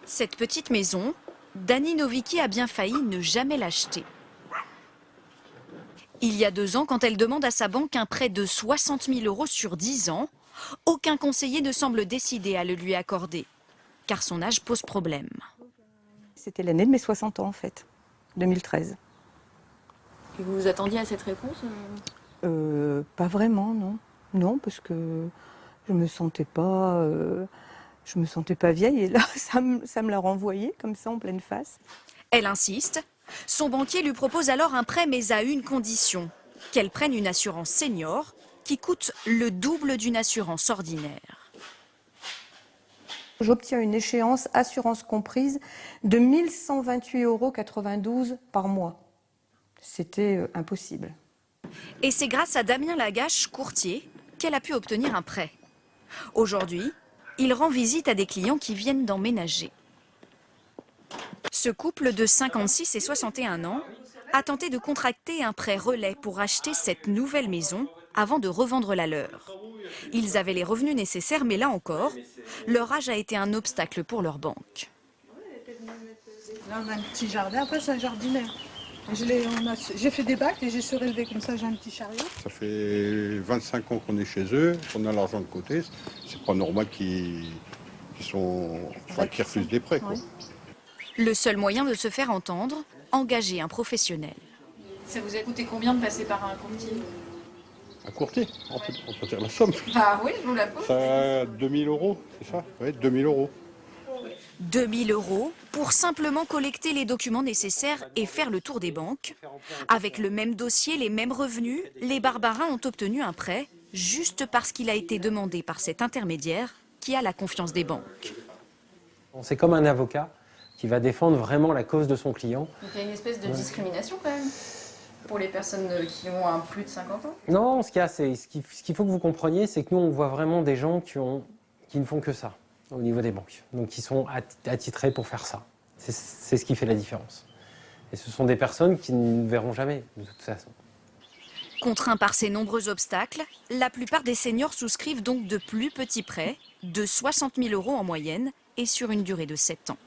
Cette petite maison, Dani Novicki a bien failli ne jamais l'acheter. Il y a 2 ans, quand elle demande à sa banque un prêt de 60 000 € sur 10 ans, aucun conseiller ne semble décidé à le lui accorder, car son âge pose problème. C'était l'année de mes 60 ans en fait, 2013. Et vous vous attendiez à cette réponse? Pas vraiment, non. Non, parce que je me sentais pas vieille et là, ça me l'a renvoyé comme ça en pleine face. Elle insiste. Son banquier lui propose alors un prêt, mais à une condition, qu'elle prenne une assurance senior qui coûte le double d'une assurance ordinaire. J'obtiens une échéance, assurance comprise, de 1 128,92 € par mois. C'était impossible. Et c'est grâce à Damien Lagache, courtier, qu'elle a pu obtenir un prêt. Aujourd'hui, il rend visite à des clients qui viennent d'emménager. Ce couple de 56 et 61 ans a tenté de contracter un prêt relais pour acheter cette nouvelle maison avant de revendre la leur. Ils avaient les revenus nécessaires, mais là encore, leur âge a été un obstacle pour leur banque. Là, on a un petit jardin, après c'est un jardinaire. J'ai fait des bacs et j'ai surélevé comme ça, j'ai un petit chariot. Ça fait 25 ans qu'on est chez eux, qu'on a l'argent de côté. C'est pas normal qu'ils refusent des prêts, quoi. Le seul moyen de se faire entendre, engager un professionnel. Ça vous a coûté combien de passer par un courtier? Un courtier, on peut dire la somme. Ah oui, je vous la pose. Ça, 2 000 €, c'est ça? Oui, 2 000 €. 2 000 € pour simplement collecter les documents nécessaires et faire le tour des banques. Avec le même dossier, les mêmes revenus, les Barbarins ont obtenu un prêt juste parce qu'il a été demandé par cet intermédiaire qui a la confiance des banques. C'est comme un avocat qui va défendre vraiment la cause de son client. Donc il y a une espèce de discrimination quand même pour les personnes qui ont plus de 50 ans? Non, ce qu'il faut que vous compreniez, c'est que nous, on voit vraiment des gens qui ne font que ça au niveau des banques. Donc, qui sont attitrés pour faire ça. C'est ce qui fait la différence. Et ce sont des personnes qui ne verront jamais, de toute façon. Contraints par ces nombreux obstacles, la plupart des seniors souscrivent donc de plus petits prêts, de 60 000 € en moyenne, et sur une durée de 7 ans.